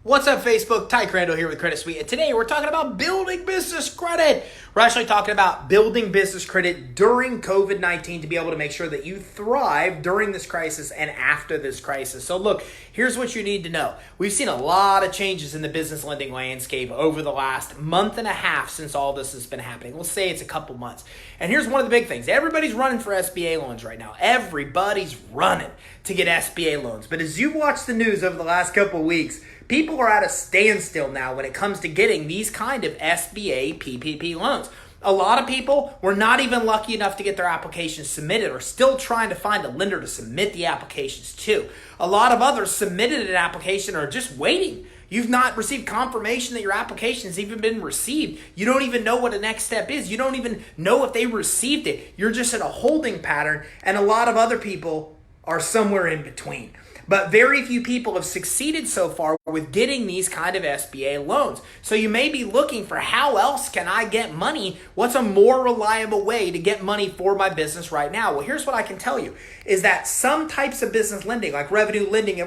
What's up, Facebook? Ty Crandall here with Credit Suite, and today we're talking about building business credit. We're actually talking about building business credit during COVID-19 to be able to make sure that you thrive during this crisis and after this crisis. So look, here's what you need to know. We've seen a lot of changes in the business lending landscape over the last month and a half since all this has been happening. Let's say it's a couple months. And here's one of the big things. Everybody's running for SBA loans right now. Everybody's running to get SBA loans. But as you watch the news over the last couple of weeks, people are at a standstill now when it comes to getting these kind of SBA PPP loans. A lot of people were not even lucky enough to get their applications submitted or still trying to find a lender to submit the applications to. A lot of others submitted an application or are just waiting. You've not received confirmation that your application has even been received. You don't even know what the next step is. You don't even know if they received it. You're just in a holding pattern, and a lot of other people are somewhere in between. But very few people have succeeded so far with getting these kind of SBA loans. So you may be looking for, how else can I get money? What's a more reliable way to get money for my business right now? Well, here's what I can tell you, is that some types of business lending, like revenue lending,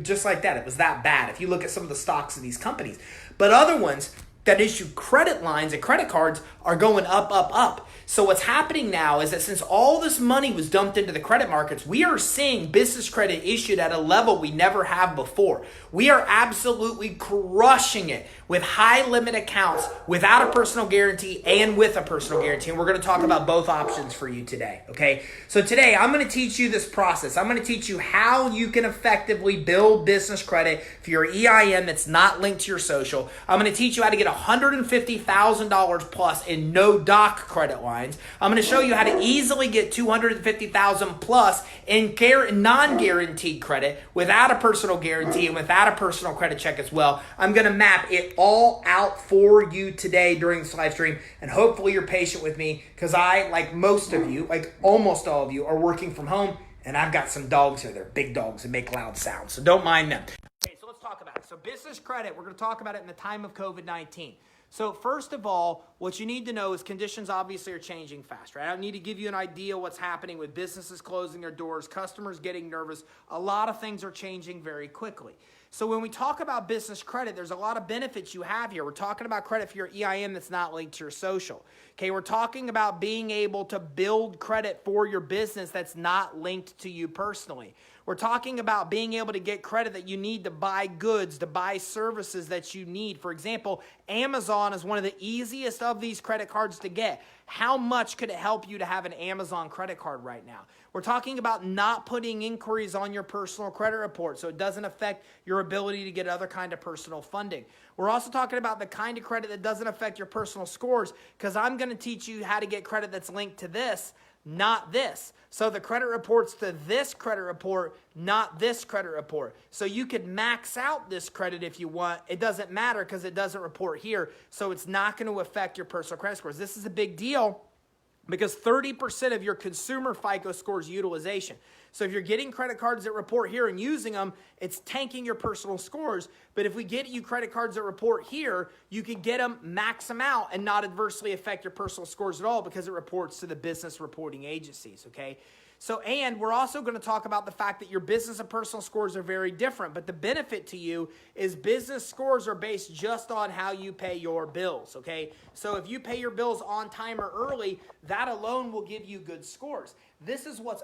just like that, it was that bad if you look at some of the stocks of these companies. But other ones that issue credit lines and credit cards are going up, up, up. So what's happening now is that since all this money was dumped into the credit markets, we are seeing business credit issued at a level we never have before. We are absolutely crushing it with high limit accounts without a personal guarantee and with a personal guarantee. And we're going to talk about both options for you today, okay? So today I'm going to teach you this process. I'm going to teach you how you can effectively build business credit for your EIN that's not linked to your social. I'm going to teach you how to get $150,000 plus in no doc credit lines. I'm going to show you how to easily get $250,000 plus in non-guaranteed credit without a personal guarantee and without a personal credit check as well. I'm going to map it all out for you today during this live stream, and hopefully you're patient with me because I, like most of you, like almost all of you, are working from home, and I've got some dogs here. They're big dogs and make loud sounds, so don't mind them. Okay, so let's talk about it. So business credit, we're going to talk about it in the time of COVID-19. So first of all, what you need to know is conditions obviously are changing fast, right? I need to give you an idea what's happening with businesses closing their doors, customers getting nervous. A lot of things are changing very quickly. So when we talk about business credit, there's a lot of benefits you have here. We're talking about credit for your EIN that's not linked to your social. Okay, we're talking about being able to build credit for your business that's not linked to you personally. We're talking about being able to get credit that you need to buy goods, to buy services that you need. For example, Amazon is one of the easiest of these credit cards to get. How much could it help you to have an Amazon credit card right now? We're talking about not putting inquiries on your personal credit report so it doesn't affect your ability to get other kind of personal funding. We're also talking about the kind of credit that doesn't affect your personal scores, because I'm going to teach you how to get credit that's linked to this, not this. So the credit report's to this credit report, not this credit report. So you could max out this credit if you want. It doesn't matter because it doesn't report here. So it's not going to affect your personal credit scores. This is a big deal because 30% of your consumer FICO scores utilization. So if you're getting credit cards that report here and using them, it's tanking your personal scores. But if we get you credit cards that report here, you can get them, max them out, and not adversely affect your personal scores at all because it reports to the business reporting agencies, okay? So, and we're also going to talk about the fact that your business and personal scores are very different, but the benefit to you is business scores are based just on how you pay your bills, okay? So if you pay your bills on time or early, that alone will give you good scores. This is what's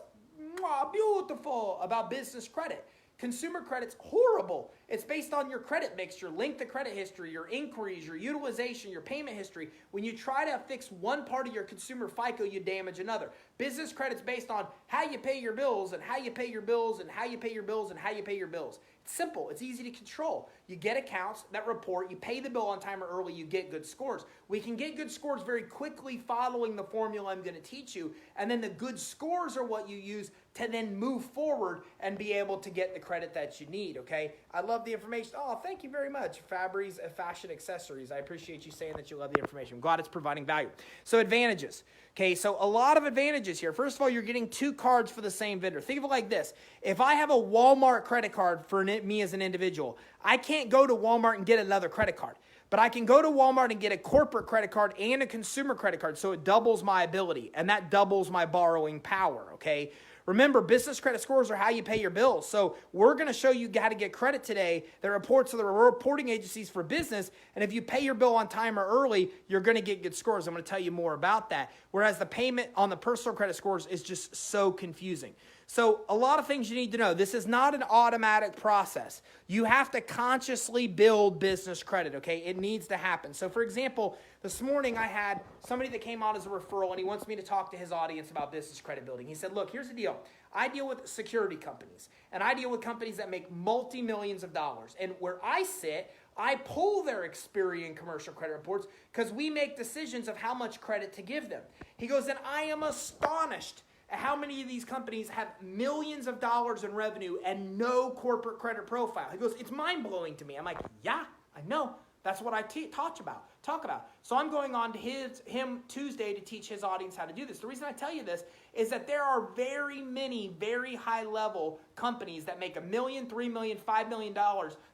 beautiful about business credit. Consumer credit's horrible. It's based on your credit mix, your length of credit history, your inquiries, your utilization, your payment history. When you try to fix one part of your consumer FICO, you damage another. Business credit's based on how you pay your bills and how you pay your bills and how you pay your bills and how you pay your bills. It's simple. It's easy to control. You get accounts that report, you pay the bill on time or early, you get good scores. We can get good scores very quickly following the formula I'm going to teach you, and then the good scores are what you use to then move forward and be able to get the credit that you need, okay? I love the information. Oh, thank you very much, Fabry's Fashion Accessories. I appreciate you saying that you love the information. I'm glad it's providing value. So advantages. Okay, so a lot of advantages here. First of all, you're getting 2 cards for the same vendor. Think of it like this. If I have a Walmart credit card for me as an individual, I can't go to Walmart and get another credit card. But I can go to Walmart and get a corporate credit card and a consumer credit card, so it doubles my ability, and that doubles my borrowing power, okay? Remember, business credit scores are how you pay your bills. So we're going to show you how to get credit today that reports to the reporting agencies for business. And if you pay your bill on time or early, you're going to get good scores. I'm going to tell you more about that. Whereas the payment on the personal credit scores is just so confusing. So a lot of things you need to know. This is not an automatic process. You have to consciously build business credit, okay? It needs to happen. So for example, this morning I had somebody that came on as a referral and he wants me to talk to his audience about business credit building. He said, look, here's the deal. I deal with security companies and I deal with companies that make multi-millions of dollars. And where I sit, I pull their Experian commercial credit reports because we make decisions of how much credit to give them. He goes, and I am astonished at how many of these companies have millions of dollars in revenue and no corporate credit profile. He goes, it's mind-blowing to me. I'm like, yeah, I know. That's what I talk about. So I'm going on to him Tuesday to teach his audience how to do this. The reason I tell you this is that there are very many, very high-level companies that make $1 million, $3 million, $5 million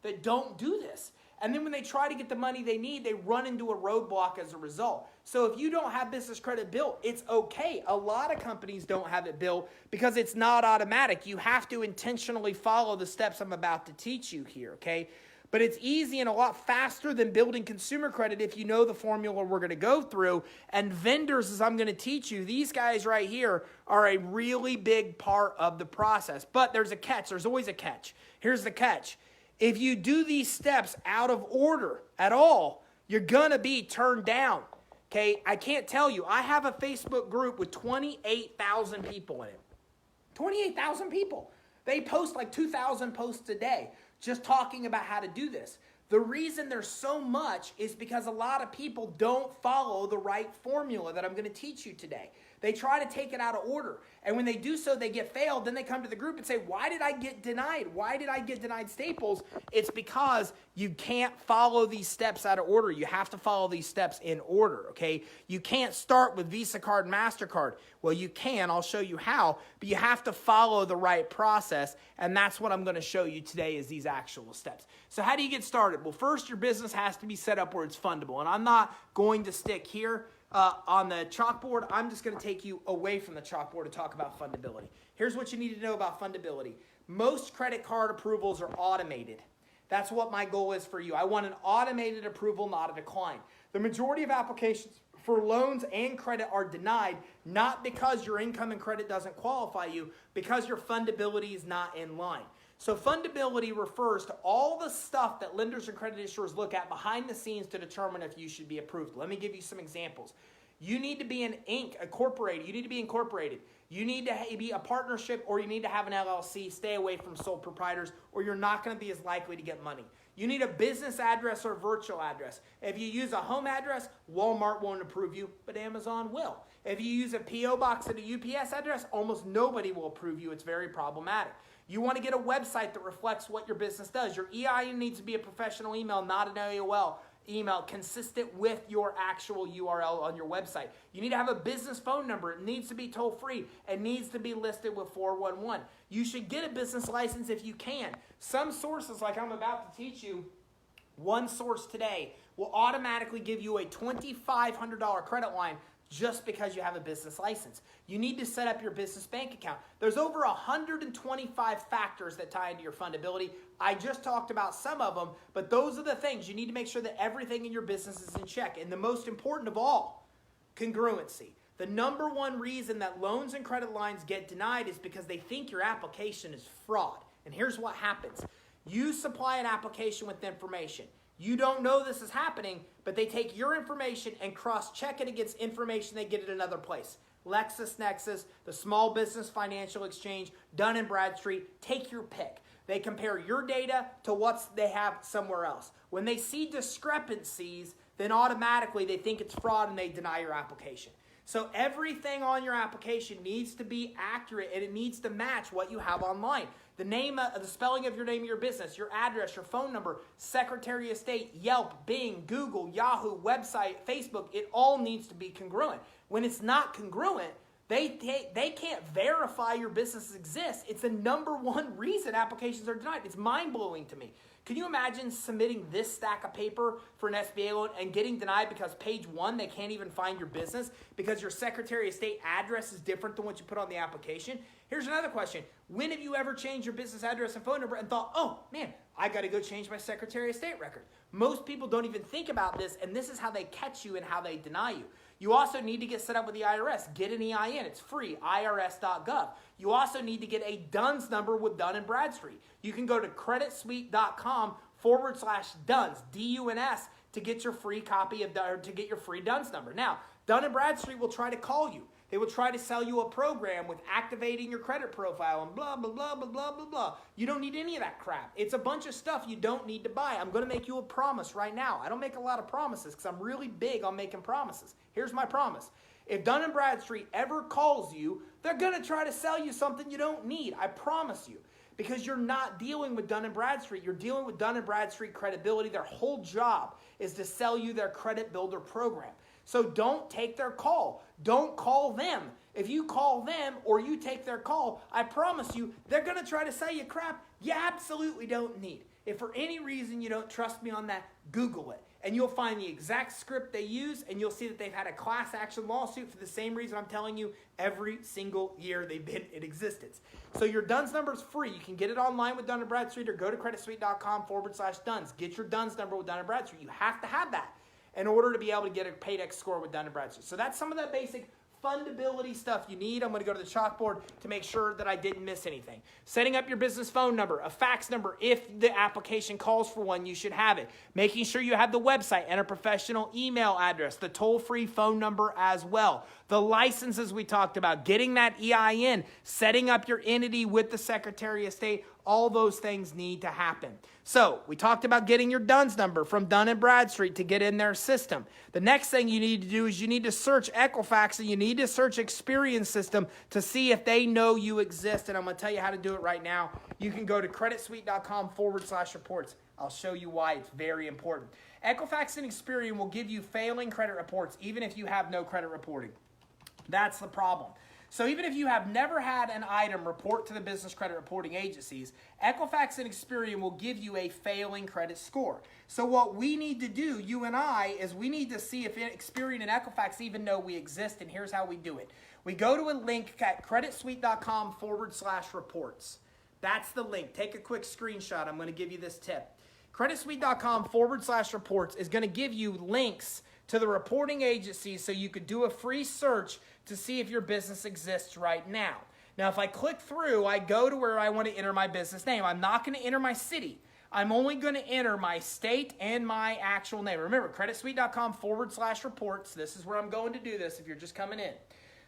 that don't do this. And then when they try to get the money they need, they run into a roadblock as a result. So if you don't have business credit built, it's okay. A lot of companies don't have it built because it's not automatic. You have to intentionally follow the steps I'm about to teach you here, okay? But it's easy and a lot faster than building consumer credit if you know the formula we're going to go through. And vendors, as I'm going to teach you, these guys right here are a really big part of the process. But there's a catch. There's always a catch. Here's the catch. If you do these steps out of order at all, you're going to be turned down. Okay, I can't tell you. I have a Facebook group with 28,000 people in it. 28,000 people. They post like 2,000 posts a day just talking about how to do this. The reason there's so much is because a lot of people don't follow the right formula that I'm going to teach you today. They try to take it out of order. And when they do so, they get failed. Then they come to the group and say, why did I get denied? Why did I get denied Staples? It's because you can't follow these steps out of order. You have to follow these steps in order, okay? You can't start with Visa card and MasterCard. Well, you can. I'll show you how. But you have to follow the right process. And that's what I'm going to show you today is these actual steps. So how do you get started? Well, first, your business has to be set up where it's fundable. And I'm not going to stick here on the chalkboard. I'm just going to take you away from the chalkboard to talk about fundability. Here's what you need to know about fundability. Most credit card approvals are automated. That's what my goal is for you. I want an automated approval, not a decline. The majority of applications for loans and credit are denied, not because your income and credit doesn't qualify you, because your fundability is not in line. So fundability refers to all the stuff that lenders and credit issuers look at behind the scenes to determine if you should be approved. Let me give you some examples. You need to be an Inc., incorporated. You need to be incorporated. You need to be a partnership or you need to have an LLC. Stay away from sole proprietors or you're not going to be as likely to get money. You need a business address or virtual address. If you use a home address, Walmart won't approve you, but Amazon will. If you use a P.O. box and a UPS address, almost nobody will approve you. It's very problematic. You want to get a website that reflects what your business does. Your EIN needs to be a professional email, not an AOL email, consistent with your actual URL on your website. You need to have a business phone number. It needs to be toll-free. It needs to be listed with 411. You should get a business license if you can. Some sources, like I'm about to teach you, one source today will automatically give you a $2,500 credit line just because you have a business license. You need to set up your business bank account. There's over 125 factors that tie into your fundability. I just talked about some of them, but those are the things. You need to make sure that everything in your business is in check. And the most important of all, congruency. The number one reason that loans and credit lines get denied is because they think your application is fraud. And here's what happens. You supply an application with information. You don't know this is happening, but they take your information and cross-check it against information they get at another place. LexisNexis, the Small Business Financial Exchange, Dun & Bradstreet, take your pick. They compare your data to what they have somewhere else. When they see discrepancies, then automatically they think it's fraud and they deny your application. So everything on your application needs to be accurate and it needs to match what you have online. The spelling of your name of your business, your address, your phone number, Secretary of State, Yelp, Bing, Google, Yahoo, website, Facebook, it all needs to be congruent. When it's not congruent, they can't verify your business exists. It's the number one reason applications are denied. It's mind-blowing to me. Can you imagine submitting this stack of paper for an SBA loan and getting denied because page one, they can't even find your business because your Secretary of State address is different than what you put on the application? Here's another question. When have you ever changed your business address and phone number and thought, oh man, I got to go change my Secretary of State record? Most people don't even think about this, and this is how they catch you and how they deny you. You also need to get set up with the IRS. Get an EIN. It's free, irs.gov. You also need to get a DUNS number with Dun & Bradstreet. You can go to creditsuite.com/DUNS, D-U-N-S, to get your free copy of, or to get your free DUNS number. Now, Dun & Bradstreet will try to call you. They will try to sell you a program with activating your credit profile and blah, blah, blah, blah, blah, blah, blah. You don't need any of that crap. It's a bunch of stuff you don't need to buy. I'm going to make you a promise right now. I don't make a lot of promises because I'm really big on making promises. Here's my promise. If Dun & Bradstreet ever calls you, they're going to try to sell you something you don't need. I promise you. Because you're not dealing with Dun & Bradstreet. You're dealing with Dun & Bradstreet credibility. Their whole job is to sell you their credit builder program. So don't take their call. Don't call them. If you call them or you take their call, I promise you, they're going to try to sell you crap you absolutely don't need. If for any reason you don't trust me on that, Google it. And you'll find the exact script they use, and you'll see that they've had a class action lawsuit for the same reason I'm telling you every single year they've been in existence. So your DUNS number is free. You can get it online with Dun & Bradstreet or go to creditsuite.com/DUNS. Get your DUNS number with Dun & Bradstreet. You have to have that in order to be able to get a Paydex score with Dun & Bradstreet. So that's some of that basic fundability stuff you need. I'm going to go to the chalkboard to make sure that I didn't miss anything. Setting up your business phone number, a fax number. If the application calls for one, you should have it. Making sure you have the website and a professional email address, the toll-free phone number as well. The licenses we talked about, getting that EIN, setting up your entity with the Secretary of State, all those things need to happen. So we talked about getting your DUNS number from Dun & Bradstreet to get in their system. The next thing you need to do is you need to search Equifax and you need to search Experian System to see if they know you exist. And I'm going to tell you how to do it right now. You can go to creditsuite.com/reports. I'll show you why it's very important. Equifax and Experian will give you failing credit reports even if you have no credit reporting. That's the problem. So even if you have never had an item report to the business credit reporting agencies, Equifax and Experian will give you a failing credit score. So what we need to do, you and I, is we need to see if Experian and Equifax even know we exist, and here's how we do it. We go to a link at creditsuite.com/reports. That's the link. Take a quick screenshot. I'm going to give you this tip. creditsuite.com/reports is going to give you links to the reporting agencies so you could do a free search to see if your business exists right now. Now, if I click through, I go to where I want to enter my business name. I'm not going to enter my city. I'm only going to enter my state and my actual name. Remember, creditsuite.com/reports. This is where I'm going to do this if you're just coming in.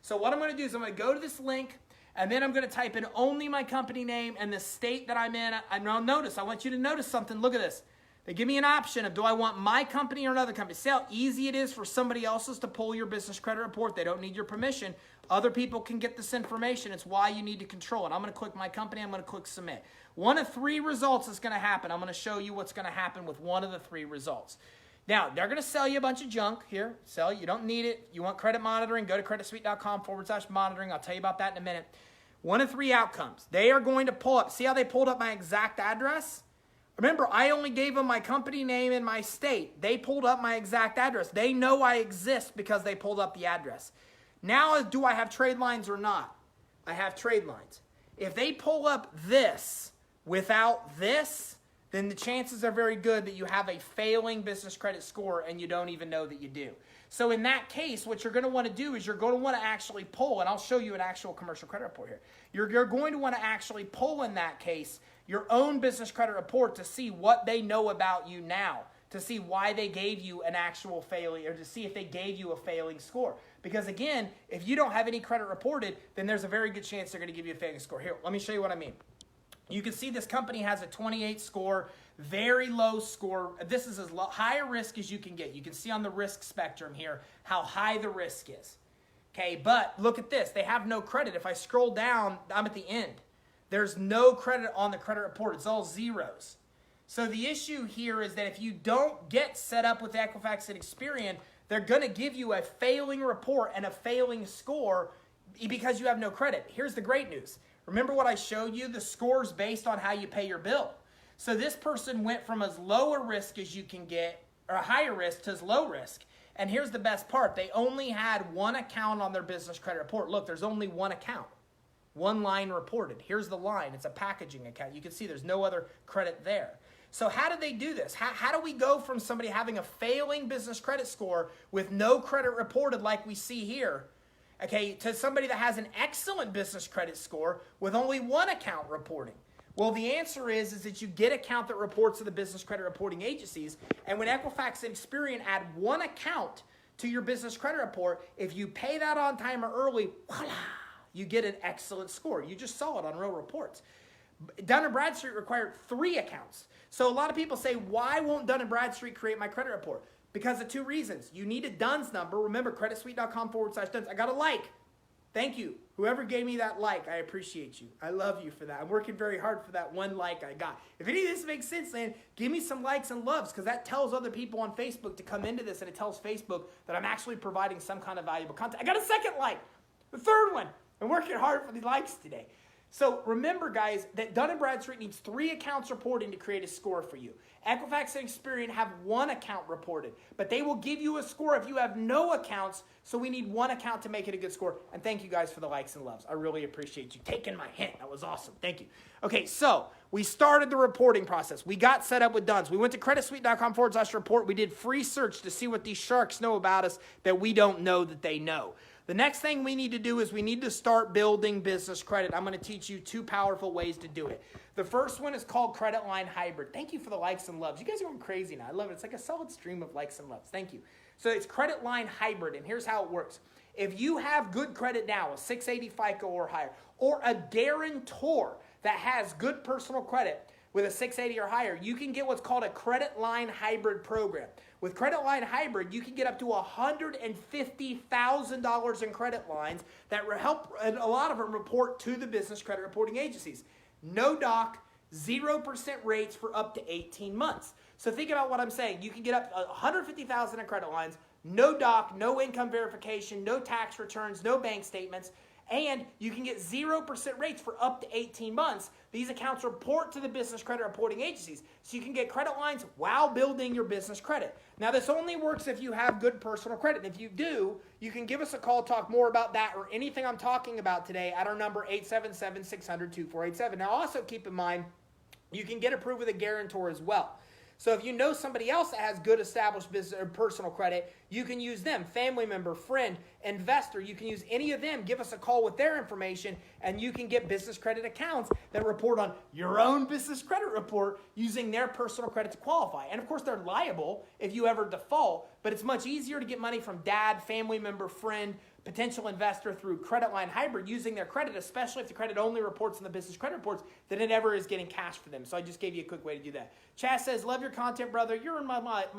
So what I'm going to do is I'm going to go to this link, and then I'm going to type in only my company name and the state that I'm in. And now notice, I want you to notice something. Look at this. They give me an option of do I want my company or another company. See how easy it is for somebody else's to pull your business credit report. They don't need your permission. Other people can get this information. It's why you need to control it. I'm going to click my company. I'm going to click submit. One of three results is going to happen. I'm going to show you what's going to happen with one of the three results. Now, they're going to sell you a bunch of junk here. Sell, you don't need it. You want credit monitoring, go to creditsuite.com/monitoring. I'll tell you about that in a minute. One of three outcomes. They are going to pull up. See how they pulled up my exact address? Remember, I only gave them my company name and my state. They pulled up my exact address. They know I exist because they pulled up the address. Now, do I have trade lines or not? I have trade lines. If they pull up this without this, then the chances are very good that you have a failing business credit score and you don't even know that you do. So in that case, what you're going to want to do is you're going to want to actually pull, and I'll show you an actual commercial credit report here. You're going to want to actually pull in that case your own business credit report to see what they know about you now, to see why they gave you an actual failure, or to see if they gave you a failing score. Because again, if you don't have any credit reported, then there's a very good chance they're going to give you a failing score. Here, let me show you what I mean. You can see this company has a 28 score, very low score. This is as high a risk as you can get. You can see on the risk spectrum here how high the risk is. Okay, but look at this. They have no credit. If I scroll down, I'm at the end. There's no credit on the credit report. It's all zeros. So the issue here is that if you don't get set up with Equifax and Experian, they're going to give you a failing report and a failing score because you have no credit. Here's the great news. Remember what I showed you? The scores based on how you pay your bill. So this person went from as low a risk as you can get, or a higher risk, to as low risk. And here's the best part. They only had one account on their business credit report. Look, there's only one account. One line reported. Here's the line. It's a packaging account. You can see there's no other credit there. So how do they do this? How do we go from somebody having a failing business credit score with no credit reported like we see here, okay, to somebody that has an excellent business credit score with only one account reporting? Well, the answer is that you get an account that reports to the business credit reporting agencies, and when Equifax and Experian add one account to your business credit report, if you pay that on time or early, voila, you get an excellent score. You just saw it on real reports. Dun & Bradstreet required 3 accounts. So a lot of people say, why won't Dun & Bradstreet create my credit report? Because of 2 reasons. You need a DUNS number. Remember, creditsuite.com/DUNS. I got a like. Thank you. Whoever gave me that like, I appreciate you. I love you for that. I'm working very hard for that 1 like I got. If any of this makes sense, then give me some likes and loves, because that tells other people on Facebook to come into this, and it tells Facebook that I'm actually providing some kind of valuable content. I got a 2nd like. The 3rd one. I'm working hard for the likes today. So remember, guys, that Dun & Bradstreet needs 3 accounts reporting to create a score for you. Equifax and Experian have 1 account reported, but they will give you a score if you have no accounts, so we need 1 account to make it a good score. And thank you guys for the likes and loves. I really appreciate you taking my hint. That was awesome. Thank you. Okay, so we started the reporting process. We got set up with DUNS. We went to creditsuite.com/report. We did free search to see what these sharks know about us that we don't know that they know. The next thing we need to do is we need to start building business credit. I'm going to teach you 2 powerful ways to do it. The first one is called Credit Line Hybrid. Thank you for the likes and loves. You guys are going crazy now. I love it. It's like a solid stream of likes and loves. Thank you. So it's Credit Line Hybrid, and here's how it works. If you have good credit now, a 680 FICO or higher, or a guarantor that has good personal credit with a 680 or higher, you can get what's called a Credit Line Hybrid program. With Credit Line Hybrid, you can get up to $150,000 in credit lines that help, and a lot of them report to the business credit reporting agencies. No doc, 0% rates for up to 18 months. So think about what I'm saying. You can get up to $150,000 in credit lines, no doc, no income verification, no tax returns, no bank statements, and you can get 0% rates for up to 18 months. These accounts report to the business credit reporting agencies. So you can get credit lines while building your business credit. Now, this only works if you have good personal credit. And if you do, you can give us a call, talk more about that or anything I'm talking about today at our number 877-600-2487. Now, also keep in mind, you can get approved with a guarantor as well. So if you know somebody else that has good established business or personal credit, you can use them. Family member, friend, investor, you can use any of them. Give us a call with their information, and you can get business credit accounts that report on your own business credit report using their personal credit to qualify. And of course, they're liable if you ever default, but it's much easier to get money from dad, family member, friend, potential investor through Credit Line Hybrid using their credit, especially if the credit only reports in the business credit reports, than it ever is getting cash for them. So I just gave you a quick way to do that. Chaz says, love your content, brother. You're in my like.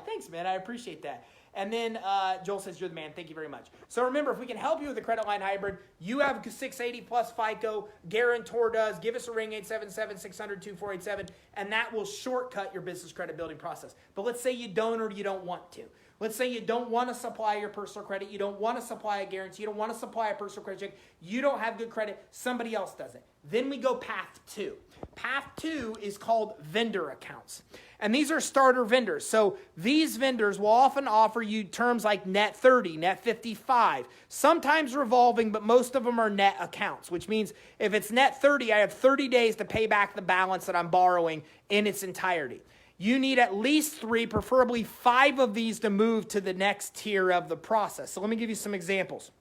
Thanks, man. I appreciate that. And then Joel says, you're the man. Thank you very much. So remember, if we can help you with the Credit Line Hybrid, you have 680 plus FICO, guarantor does, give us a ring, 877-600-2487, and that will shortcut your business credit building process. But let's say you don't or you don't want to. Let's say you don't want to supply your personal credit. You don't want to supply a guarantee. You don't want to supply a personal credit check. You don't have good credit. Somebody else does it. Then we go path 2. Path 2 is called vendor accounts. And these are starter vendors. So these vendors will often offer you terms like net 30, net 55, sometimes revolving, but most of them are net accounts, which means if it's net 30, I have 30 days to pay back the balance that I'm borrowing in its entirety. You need at least 3, preferably 5 of these to move to the next tier of the process. So let me give you some examples.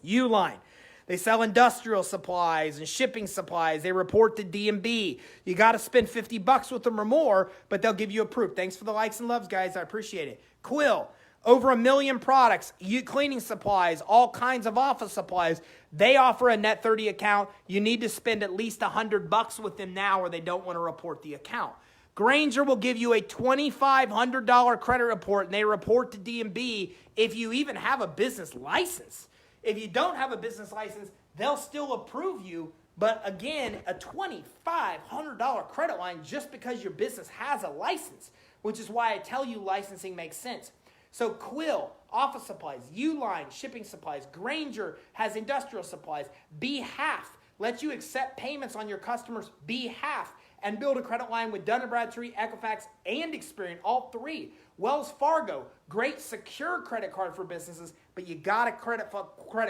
Uline. They sell industrial supplies and shipping supplies. They report to D&B. You got to spend $50 with them or more, but they'll give you a proof. Thanks for the likes and loves, guys. I appreciate it. Quill. Over 1 million products, cleaning supplies, all kinds of office supplies. They offer a net 30 account. You need to spend at least $100 with them now or they don't want to report the account. Granger will give you a $2,500 credit report, and they report to D&B if you even have a business license. If you don't have a business license, they'll still approve you, but again, a $2,500 credit line just because your business has a license, which is why I tell you licensing makes sense. So Quill, office supplies, Uline, shipping supplies, Granger has industrial supplies, Behalf lets you accept payments on your customers' behalf. and build a credit line with Dun & Bradstreet, Equifax, and Experian, all three. Wells Fargo, great secure credit card for businesses, but you got to credit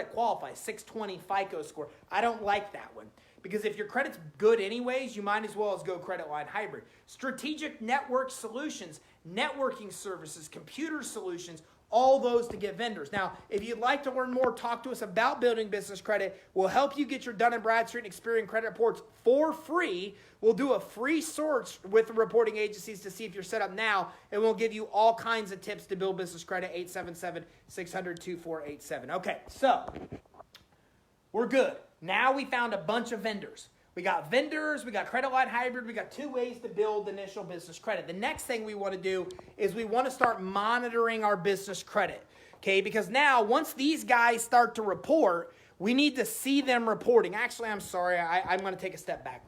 qualify, 620 FICO score. I don't like that one because if your credit's good anyways, you might as well as go credit line hybrid. Strategic Network Solutions, networking services, computer solutions, all those to give vendors. Now, if you'd like to learn more, talk to us about building business credit. We'll help you get your Dun & Bradstreet and Experian credit reports for free. We'll do a free search with the reporting agencies to see if you're set up now, and we'll give you all kinds of tips to build business credit, 877-600-2487. Okay, so we're good. Now we found a bunch of vendors. We got vendors, we got credit line hybrid, we got two ways to build initial business credit. The next thing we want to do is we want to start monitoring our business credit, okay? Because now once these guys start to report, we need to see them reporting. Actually, I'm sorry, I'm going to take a step back.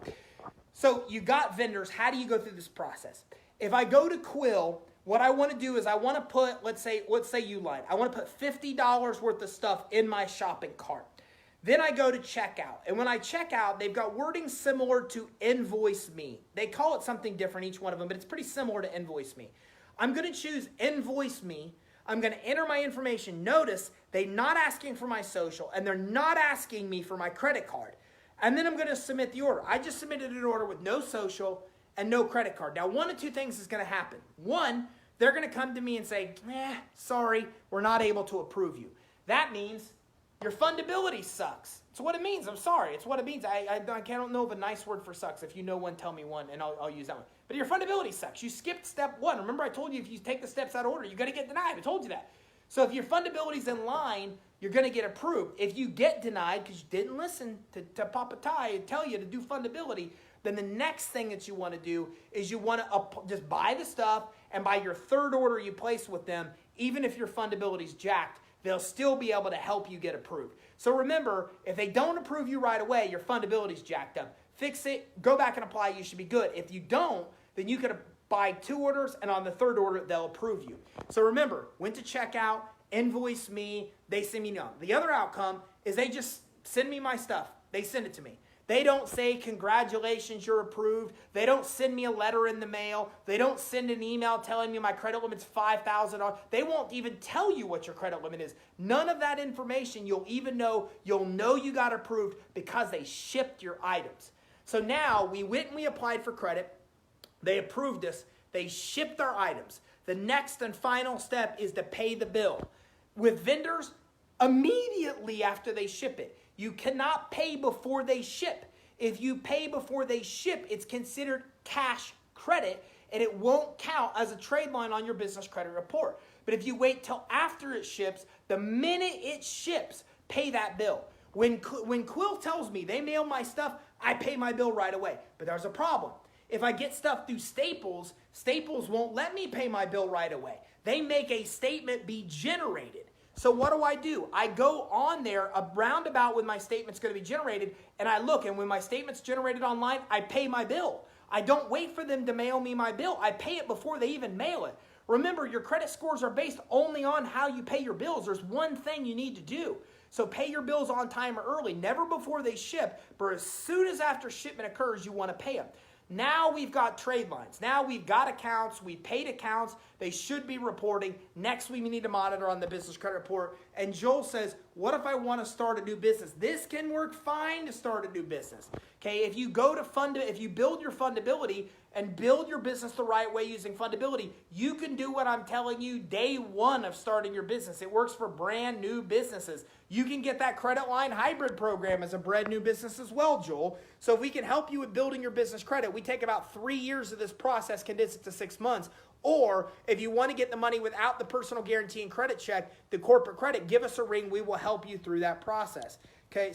So you got vendors, how do you go through this process? If I go to Quill, what I want to do is I want to put, let's say Uline, I want to put $50 worth of stuff in my shopping cart. Then I go to checkout. And when I check out, they've got wording similar to Invoice Me. They call it something different, each one of them, but it's pretty similar to Invoice Me. I'm going to choose Invoice Me. I'm going to enter my information. Notice they're not asking for my social, and they're not asking me for my credit card. And then I'm going to submit the order. I just submitted an order with no social and no credit card. Now, one of two things is going to happen. One, they're going to come to me and say, sorry, we're not able to approve you. That means your fundability sucks. It's what it means. I'm sorry. It's what it means. I don't know of a nice word for sucks. If you know one, tell me one, and I'll use that one. But your fundability sucks. You skipped step one. Remember I told you if you take the steps out of order, you're going to get denied. I told you that. So if your fundability's in line, you're going to get approved. If you get denied because you didn't listen to Papa Ty tell you to do fundability, then the next thing that you want to do is you want to just buy the stuff, and by your third order you place with them, even if your fundability's jacked, they'll still be able to help you get approved. So remember, if they don't approve you right away, your fundability's jacked up. Fix it, go back and apply, you should be good. If you don't, then you could buy two orders, and on the third order, they'll approve you. So remember, went to checkout, Invoice Me, they send me no. The other outcome is they just send me my stuff. They send it to me. They don't say, congratulations, you're approved. They don't send me a letter in the mail. They don't send an email telling me my credit limit's $5,000. They won't even tell you what your credit limit is. None of that information you'll know you got approved because they shipped your items. So now we went and we applied for credit. They approved us. They shipped our items. The next and final step is to pay the bill. With vendors, immediately after they ship it. You cannot pay before they ship. If you pay before they ship, it's considered cash credit, and it won't count as a trade line on your business credit report. But if you wait till after it ships, the minute it ships, pay that bill. When Quill tells me they mail my stuff, I pay my bill right away. But there's a problem. If I get stuff through Staples, Staples won't let me pay my bill right away. They make a statement be generated. So what do? I go on there, a roundabout when my statement's going to be generated, and I look, and when my statement's generated online, I pay my bill. I don't wait for them to mail me my bill. I pay it before they even mail it. Remember, your credit scores are based only on how you pay your bills. There's one thing you need to do. So pay your bills on time or early, never before they ship, but as soon as after shipment occurs, you want to pay them. Now we've got trade lines. Now we've got accounts. We paid accounts. They should be reporting. Next, we need to monitor on the business credit report. And Joel says, what if I want to start a new business? This can work fine to start a new business. Okay, if you build your fundability and build your business the right way using fundability, you can do what I'm telling you day one of starting your business. It works for brand new businesses. You can get that credit line hybrid program as a brand new business as well, Joel. So if we can help you with building your business credit, we take about 3 years of this process, condense it to 6 months. Or if you want to get the money without the personal guarantee and credit check, the corporate credit, give us a ring. We will help you through that process. Okay,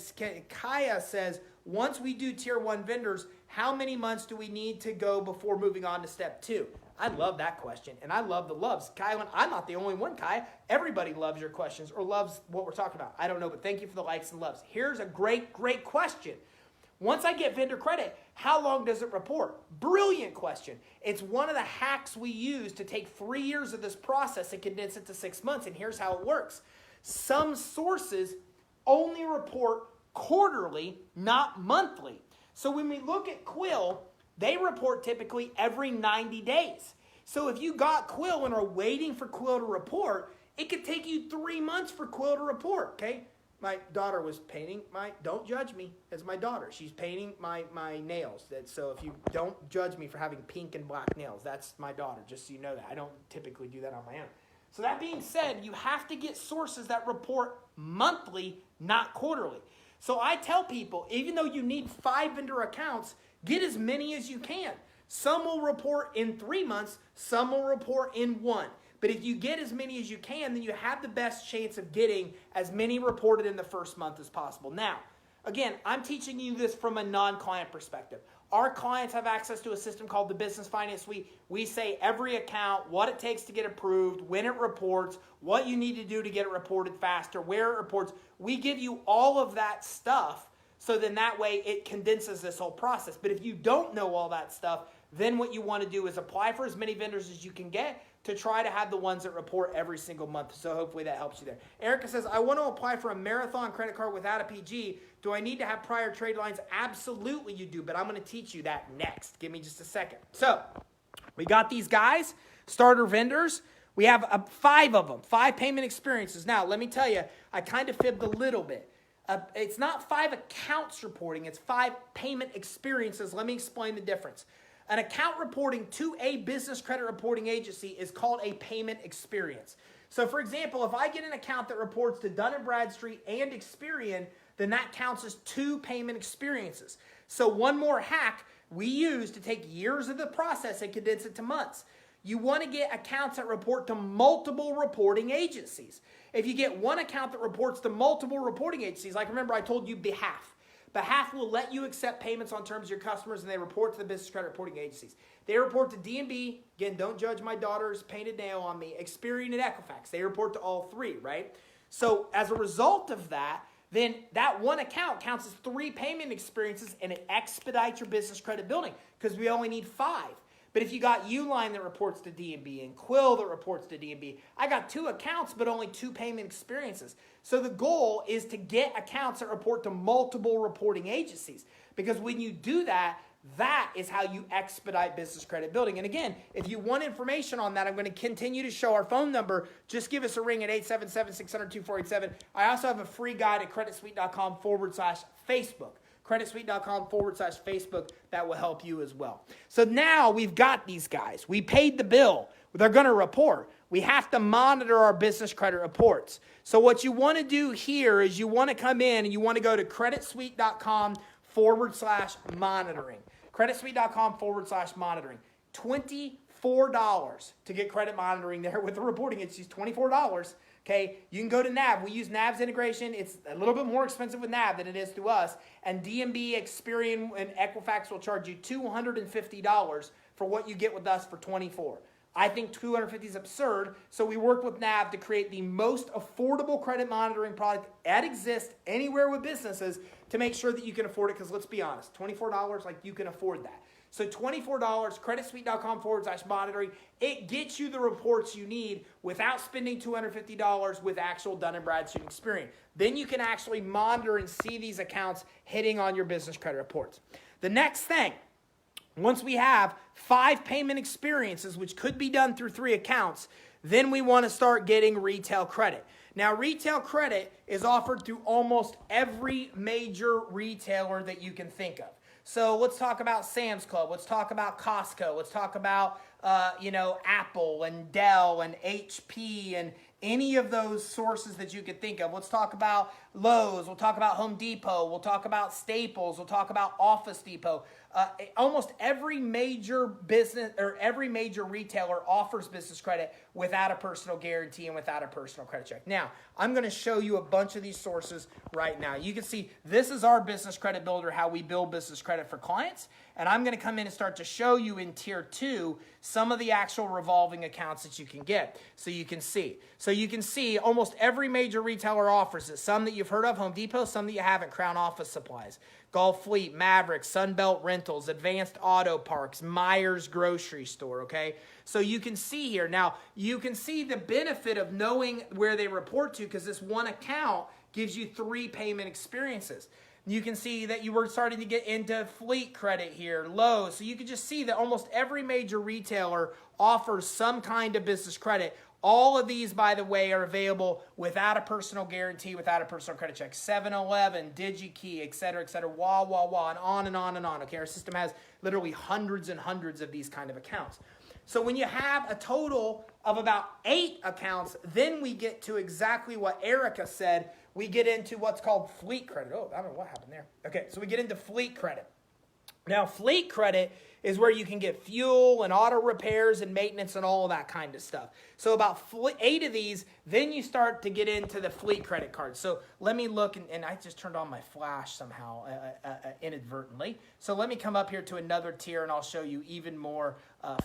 Kaya says, once we do tier 1 vendors, how many months do we need to go before moving on to step 2? I love that question, and I love the loves. Kaya, I'm not the only one, Kaya. Everybody loves your questions or loves what we're talking about. I don't know, but thank you for the likes and loves. Here's a great question. Once I get vendor credit, how long does it report? Brilliant question. It's one of the hacks we use to take 3 years of this process and condense it to 6 months, and here's how it works. Some sources only report quarterly, not monthly. So when we look at Quill, They report typically every 90 days. So if you got Quill and are waiting for Quill to report, it could take you 3 months for Quill to report, okay? My daughter was painting don't judge me as my daughter. She's painting my nails. So if you don't judge me for having pink and black nails, that's my daughter, just so you know that. I don't typically do that on my own. So that being said, you have to get sources that report monthly, not quarterly. So I tell people, even though you need 5 vendor accounts, get as many as you can. Some will report in 3 months, some will report in 1. But if you get as many as you can, then you have the best chance of getting as many reported in the first month as possible. Now, again, I'm teaching you this from a non-client perspective. Our clients have access to a system called the Business Finance Suite. We say every account, what it takes to get approved, when it reports, what you need to do to get it reported faster, where it reports. We give you all of that stuff, so then that way it condenses this whole process. But if you don't know all that stuff, then what you want to do is apply for as many vendors as you can get to try to have the ones that report every single month. So hopefully that helps you there. Erica says, I want to apply for a Marathon credit card without a PG. Do I need to have prior trade lines? Absolutely you do, but I'm going to teach you that next. Give me just a second. So we got these guys, starter vendors. We have 5 of them, 5 payment experiences. Now, let me tell you, I kind of fibbed a little bit. It's not 5 accounts reporting. It's 5 payment experiences. Let me explain the difference. An account reporting to a business credit reporting agency is called a payment experience. So for example, if I get an account that reports to Dun & Bradstreet and Experian, then that counts as 2 payment experiences. So one more hack we use to take years of the process and condense it to months. You want to get accounts that report to multiple reporting agencies. If you get one account that reports to multiple reporting agencies, like remember I told you Behalf. Behalf will let you accept payments on terms of your customers, and they report to the business credit reporting agencies. They report to D&B. Again, don't judge my daughter's painted nail on me. Experian and Equifax. They report to all 3, right? So as a result of that, then that one account counts as 3 payment experiences, and it expedites your business credit building because we only need 5. But if you got Uline that reports to D&B and Quill that reports to D&B, I got 2 accounts but only 2 payment experiences. So the goal is to get accounts that report to multiple reporting agencies, because when you do that, that is how you expedite business credit building. And again, if you want information on that, I'm going to continue to show our phone number. Just give us a ring at 877-600-2487. I also have a free guide at creditsuite.com/Facebook. creditsuite.com/Facebook. That will help you as well. So now we've got these guys. We paid the bill. They're going to report. We have to monitor our business credit reports. So what you want to do here is you want to come in and you want to go to creditsuite.com/monitoring. creditsuite.com/monitoring. $24 to get credit monitoring there with the reporting. It's just $24. Okay, you can go to NAV. We use NAV's integration. It's a little bit more expensive with NAV than it is through us. And D&B, Experian, and Equifax will charge you $250 for what you get with us for $24. I think $250 is absurd, so we worked with NAV to create the most affordable credit monitoring product that exists anywhere with businesses to make sure that you can afford it, because let's be honest, $24, like you can afford that. So $24, creditsuite.com/monitoring. It gets you the reports you need without spending $250 with actual Dun & Bradstreet Experian. Then you can actually monitor and see these accounts hitting on your business credit reports. The next thing, once we have 5 payment experiences, which could be done through 3 accounts, then we want to start getting retail credit. Now, retail credit is offered through almost every major retailer that you can think of. So let's talk about Sam's Club. Let's talk about Costco. Let's talk about, Apple and Dell and HP and any of those sources that you could think of. Let's talk about Lowe's. We'll talk about Home Depot. We'll talk about Staples. We'll talk about Office Depot. Almost every major business or every major retailer offers business credit without a personal guarantee and without a personal credit check. Now, I'm going to show you a bunch of these sources right now. You can see this is our business credit builder, how we build business credit for clients. And I'm going to come in and start to show you in tier 2 some of the actual revolving accounts that you can get. So you can see. So you can see almost every major retailer offers it. Some that you've heard of, Home Depot, some that you haven't, Crown Office Supplies, Gulf Fleet, Maverick, Sunbelt Rentals, Advanced Auto Parks, Myers Grocery Store, okay? So you can see here. Now, you can see the benefit of knowing where they report to, because this one account gives you 3 payment experiences. You can see that you were starting to get into fleet credit here, Lowe's. So you can just see that almost every major retailer offers some kind of business credit. All of these, by the way, are available without a personal guarantee, without a personal credit check. 7-Eleven, DigiKey, et cetera, wah, wah, wah, and on and on and on. Okay, our system has literally hundreds and hundreds of these kind of accounts. So when you have a total of about 8 accounts, then we get to exactly what Erica said. We get into what's called fleet credit. Oh, I don't know what happened there. Okay, so we get into fleet credit. Now, fleet credit is where you can get fuel and auto repairs and maintenance and all of that kind of stuff. So about 8 of these, then you start to get into the fleet credit cards. So let me look, and I just turned on my flash somehow inadvertently. So let me come up here to another tier, and I'll show you even more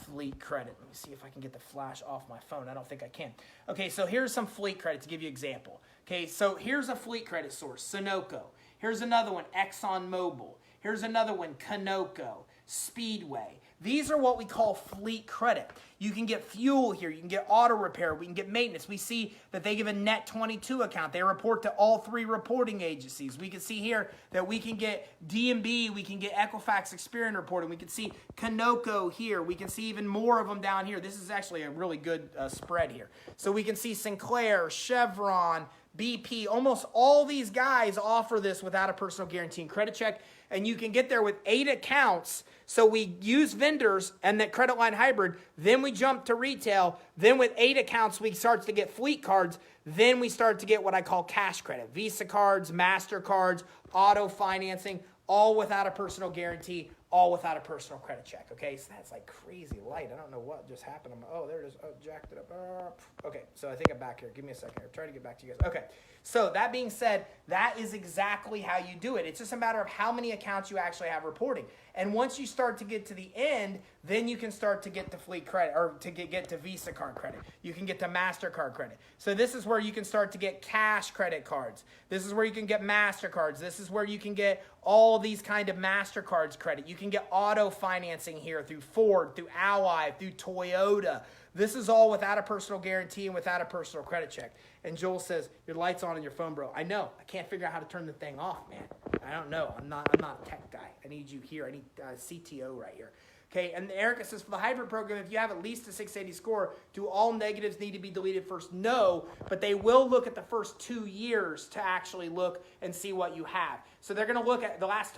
fleet credit. Let me see if I can get the flash off my phone. I don't think I can. Okay, so here's some fleet credit to give you an example. Okay, so here's a fleet credit source, Sunoco. Here's another one, ExxonMobil. Here's another one, Conoco, Speedway. These are what we call fleet credit. You can get fuel here. You can get auto repair. We can get maintenance. We see that they give a net 22 account. They report to all 3 reporting agencies. We can see here that we can get D&B. We can get Equifax Experian reporting. We can see Conoco here. We can see even more of them down here. This is actually a really good spread here. So we can see Sinclair, Chevron, BP. Almost all these guys offer this without a personal guarantee and credit check. And you can get there with 8 accounts. So we use vendors and that credit line hybrid. Then we jump to retail. Then with 8 accounts, we start to get fleet cards. Then we start to get what I call cash credit. Visa cards, MasterCards, auto financing, all without a personal guarantee, all without a personal credit check. Okay, so that's like crazy light. I don't know what just happened. Oh, there it is. Oh, jacked it up. Okay, so I think I'm back here. Give me a second. I'm trying to get back to you guys. Okay, so that being said, that is exactly how you do it. It's just a matter of how many accounts you actually have reporting. And once you start to get to the end, then you can start to get to fleet credit or to get to Visa card credit. You can get to MasterCard credit. So this is where you can start to get cash credit cards. This is where you can get MasterCards. This is where you can get all these kind of MasterCards credit. You can get auto financing here through Ford, through Ally, through Toyota. This is all without a personal guarantee and without a personal credit check. And Joel says, your light's on your phone, bro. I know. I can't figure out how to turn the thing off, man. I don't know. I'm not a tech guy. I need you here. I need CTO right here. Okay, and Erica says, for the hybrid program, if you have at least a 680 score, do all negatives need to be deleted first? No, but they will look at the first 2 years to actually look and see what you have. So they're going to look at the last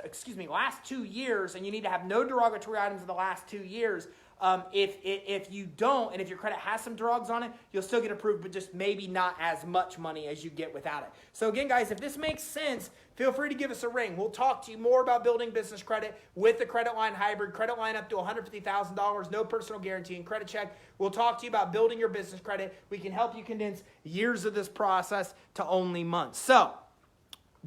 2 years, and you need to have no derogatory items in the last 2 years. If you don't, and if your credit has some drugs on it, you'll still get approved, but just maybe not as much money as you get without it. So again, guys, if this makes sense, feel free to give us a ring. We'll talk to you more about building business credit with the credit line hybrid, credit line up to $150,000, no personal guarantee and credit check. We'll talk to you about building your business credit. We can help you condense years of this process to only months. So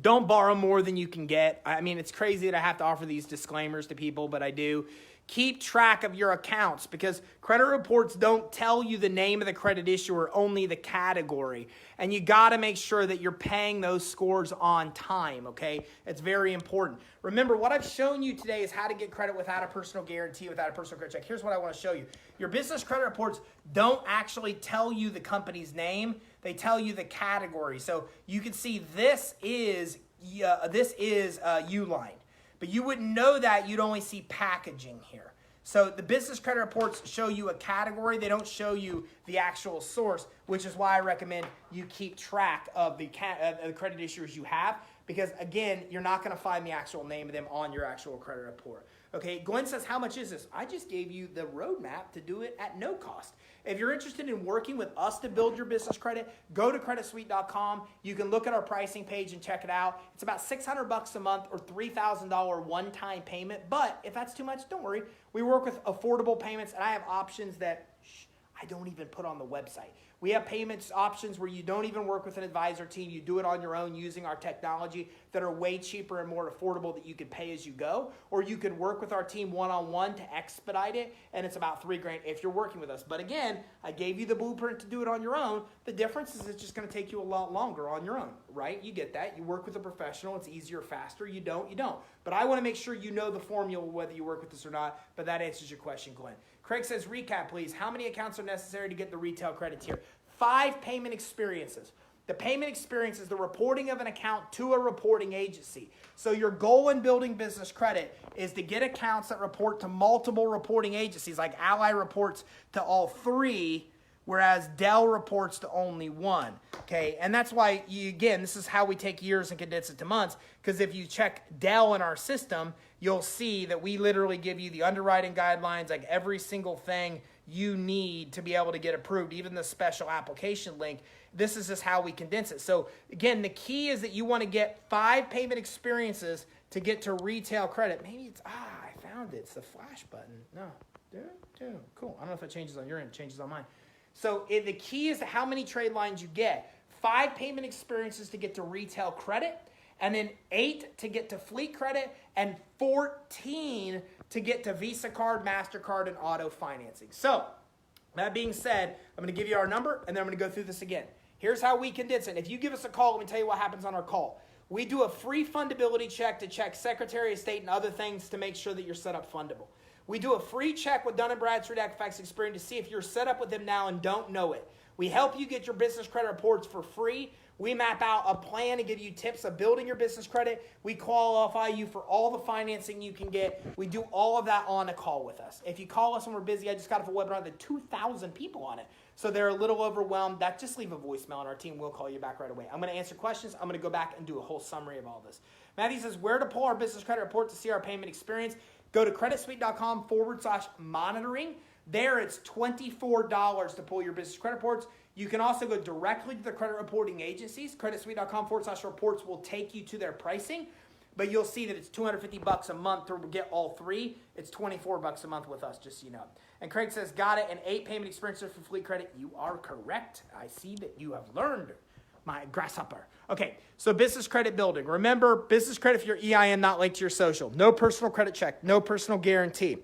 don't borrow more than you can get. I mean, it's crazy that I have to offer these disclaimers to people, but I do. Keep track of your accounts because credit reports don't tell you the name of the credit issuer, only the category. And you got to make sure that you're paying those scores on time, okay? It's very important. Remember, what I've shown you today is how to get credit without a personal guarantee, without a personal credit check. Here's what I want to show you. Your business credit reports don't actually tell you the company's name. They tell you the category. So you can see this is Uline. But you wouldn't know that. You'd only see packaging here. So the business credit reports show you a category. They don't show you the actual source, which is why I recommend you keep track of the credit issuers you have. Because, again, you're not going to find the actual name of them on your actual credit report. Okay, Glenn says, how much is this? I just gave you the roadmap to do it at no cost. If you're interested in working with us to build your business credit, go to creditsuite.com. You can look at our pricing page and check it out. It's about $600 a month or $3,000 one-time payment. But if that's too much, don't worry. We work with affordable payments, and I have options that I don't even put on the website. We have payments options where you don't even work with an advisor team. You do it on your own using our technology that are way cheaper and more affordable that you could pay as you go. Or you could work with our team one-on-one to expedite it, and it's about $3,000 if you're working with us. But again, I gave you the blueprint to do it on your own. The difference is it's just going to take you a lot longer on your own, right? You get that. You work with a professional. It's easier, faster. You don't. But I want to make sure you know the formula whether you work with us or not. But that answers your question, Glenn. Craig says, recap, please. How many accounts are necessary to get the retail credit tier? 5 payment experiences. The payment experience is the reporting of an account to a reporting agency. So your goal in building business credit is to get accounts that report to multiple reporting agencies, like Ally reports to all three, whereas Dell reports to only one. Okay, and that's why, this is how we take years and condense it to months, because if you check Dell in our system, you'll see that we literally give you the underwriting guidelines, like every single thing you need to be able to get approved, even the special application link. This is just how we condense it. So again, the key is that you want to get 5 payment experiences to get to retail credit. Maybe it's, I found it. It's the flash button. No, cool. I don't know if it changes on your end, it changes on mine. So the key is how many trade lines you get. 5 payment experiences to get to retail credit, and then 8 to get to fleet credit, and 14 to get to Visa card, MasterCard, and auto financing. So that being said, I'm going to give you our number, and then I'm going to go through this again. Here's how we condense it. If you give us a call, let me tell you what happens on our call. We do a free fundability check to check Secretary of State and other things to make sure that you're set up fundable. We do a free check with Dun & Bradstreet Equifax Experian to see if you're set up with them now and don't know it. We help you get your business credit reports for free. We map out a plan to give you tips of building your business credit. We qualify you for all the financing you can get. We do all of that on a call with us. If you call us when we're busy, I just got off a webinar with 2,000 people on it. So they're a little overwhelmed. Just leave a voicemail and our team will call you back right away. I'm going to answer questions. I'm going to go back and do a whole summary of all this. Matthew says, where to pull our business credit report to see our payment experience? Go to creditsuite.com/monitoring. There it's $24 to pull your business credit reports. You can also go directly to the credit reporting agencies. Creditsuite.com/reports will take you to their pricing, but you'll see that it's $250 a month to get all 3. It's $24 a month with us, just so you know. And Craig says, got it, and 8 payment experiences for fleet credit. You are correct. I see that you have learned, my grasshopper. Okay, so business credit building. Remember, business credit for your EIN not linked to your social. No personal credit check, no personal guarantee.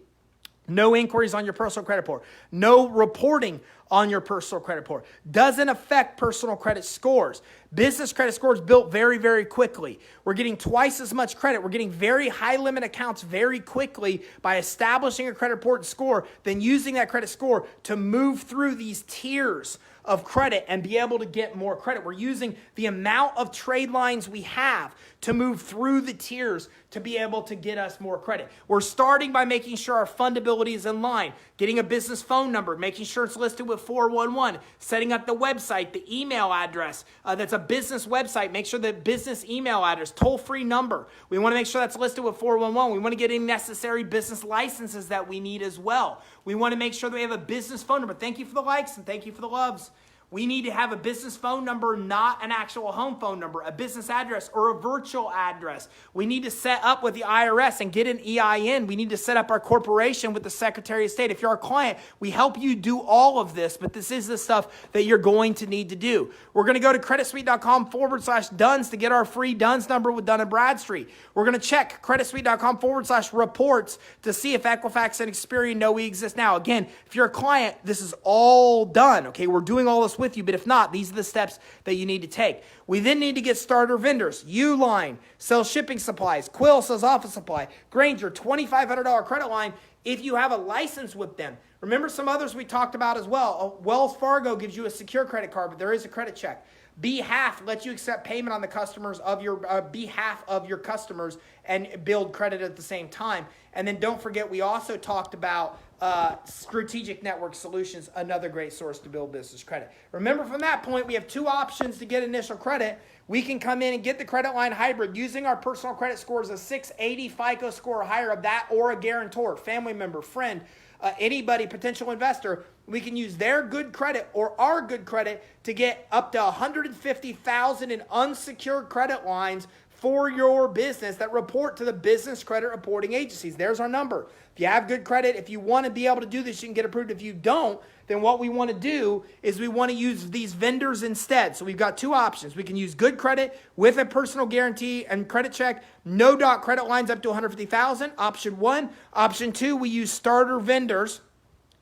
No inquiries on your personal credit report. No reporting on your personal credit report. Doesn't affect personal credit scores. Business credit scores built very, very quickly. We're getting twice as much credit. We're getting very high limit accounts very quickly by establishing a credit report and score, then using that credit score to move through these tiers of credit and be able to get more credit. We're using the amount of trade lines we have to move through the tiers to be able to get us more credit. We're starting by making sure our fundability is in line, getting a business phone number, making sure it's listed with 411, setting up the website, the email address. That's a business website. Make sure the business email address, toll-free number. We want to make sure that's listed with 411. We want to get any necessary business licenses that we need as well. We want to make sure that we have a business phone number. Thank you for the likes and thank you for the loves. We need to have a business phone number, not an actual home phone number, a business address or a virtual address. We need to set up with the IRS and get an EIN. We need to set up our corporation with the Secretary of State. If you're our client, we help you do all of this, but this is the stuff that you're going to need to do. We're going to go to creditsuite.com/Duns to get our free Duns number with Dun & Bradstreet. We're going to check creditsuite.com/reports to see if Equifax and Experian know we exist now. Again, if you're a client, this is all done. Okay, we're doing all this with you, but if not, these are the steps that you need to take. We then need to get starter vendors. Uline sells shipping supplies. Quill sells office supply. Granger, $2,500 credit line if you have a license with them. Remember some others we talked about as well. Wells Fargo gives you a secure credit card, but there is a credit check. Behalf lets you accept payment on the customers of your behalf of your customers and build credit at the same time. And then don't forget, we also talked about Strategic Network Solutions, another great source to build business credit. Remember, from that point, we have 2 options to get initial credit. We can come in and get the credit line hybrid using our personal credit scores, a 680 FICO score or higher of that, or a guarantor, family member, friend, anybody, potential investor. We can use their good credit or our good credit to get up to $150,000 in unsecured credit lines for your business that report to the business credit reporting agencies. There's our number. If you have good credit, if you want to be able to do this, you can get approved. If you don't, then what we want to do is we want to use these vendors instead. So we've got 2 options. We can use good credit with a personal guarantee and credit check, no dot credit lines up to $150,000. Option 1. Option 2, we use starter vendors.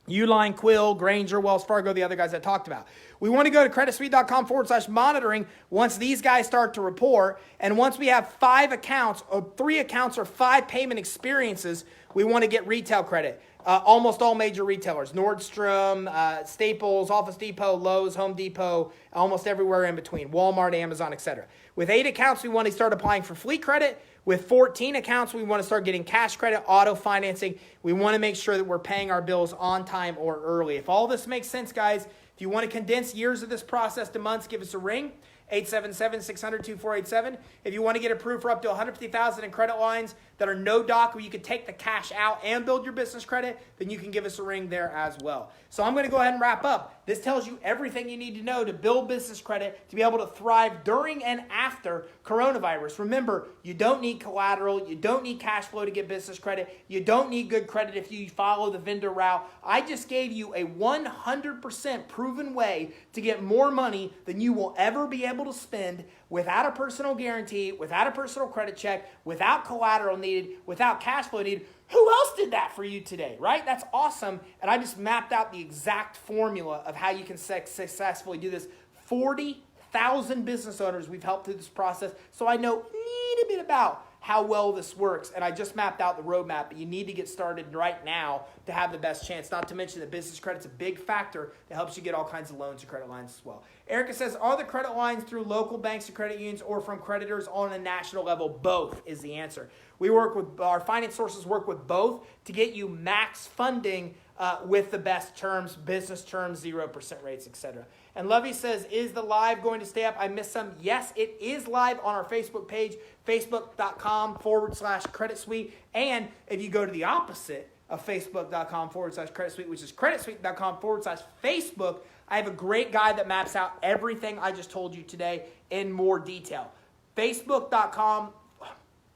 Uline, Quill, Granger, Wells Fargo, the other guys I talked about. We want to go to creditsuite.com/monitoring once these guys start to report. And once we have 5 accounts or 3 accounts or 5 payment experiences, we want to get retail credit. almost all major retailers, Nordstrom, Staples, Office Depot, Lowe's, Home Depot, almost everywhere in between, Walmart, Amazon, etc. With 8 accounts, we want to start applying for fleet credit. With 14 accounts, we want to start getting cash credit, auto financing. We want to make sure that we're paying our bills on time or early. If all this makes sense, guys, if you want to condense years of this process to months, give us a ring. 877-600-2487. If you want to get approved for up to $150,000 in credit lines that are no doc, where you can take the cash out and build your business credit, then you can give us a ring there as well. So I'm going to go ahead and wrap up. This tells you everything you need to know to build business credit, to be able to thrive during and after coronavirus. Remember, you don't need collateral. You don't need cash flow to get business credit. You don't need good credit if you follow the vendor route. I just gave you a 100% proven way to get more money than you will ever be able to spend without a personal guarantee, without a personal credit check, without collateral needed, without cash flow needed. Who else did that for you today, right? That's awesome. And I just mapped out the exact formula of how you can successfully do this. 40,000 business owners we've helped through this process, so I know a little bit about how well this works, and I just mapped out the roadmap, but you need to get started right now to have the best chance, not to mention that business credit's a big factor that helps you get all kinds of loans and credit lines as well. Erica says, are the credit lines through local banks and credit unions or from creditors on a national level? Both is the answer. We work with, our finance sources work with both to get you max funding with the best terms, business terms, 0% rates, etc. And Lovey says, is the live going to stay up? I missed some. Yes, it is live on our Facebook page, facebook.com/credit suite. And if you go to the opposite of facebook.com/credit suite, which is creditsuite.com/Facebook, I have a great guide that maps out everything I just told you today in more detail. Facebook.com,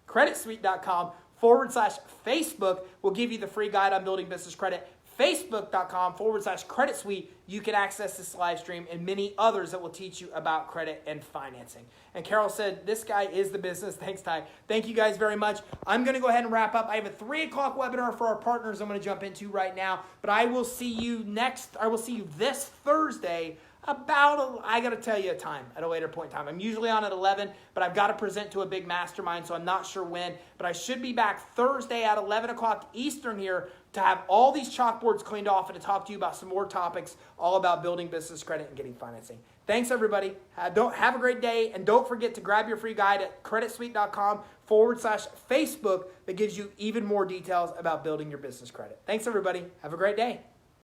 creditsuite.com/Facebook will give you the free guide on building business credit. Facebook.com/credit suite, you can access this live stream and many others that will teach you about credit and financing. And Carol said, this guy is the business. Thanks, Ty. Thank you guys very much. I'm going to go ahead and wrap up. I have a 3 o'clock webinar for our partners I'm going to jump into right now, but I will see you this Thursday about, I got to tell you a time at a later point in time. I'm usually on at 11, but I've got to present to a big mastermind, so I'm not sure when. But I should be back Thursday at 11 o'clock Eastern here to have all these chalkboards cleaned off and to talk to you about some more topics all about building business credit and getting financing. Thanks, everybody. Have a great day, and don't forget to grab your free guide at creditsuite.com/Facebook that gives you even more details about building your business credit. Thanks, everybody. Have a great day.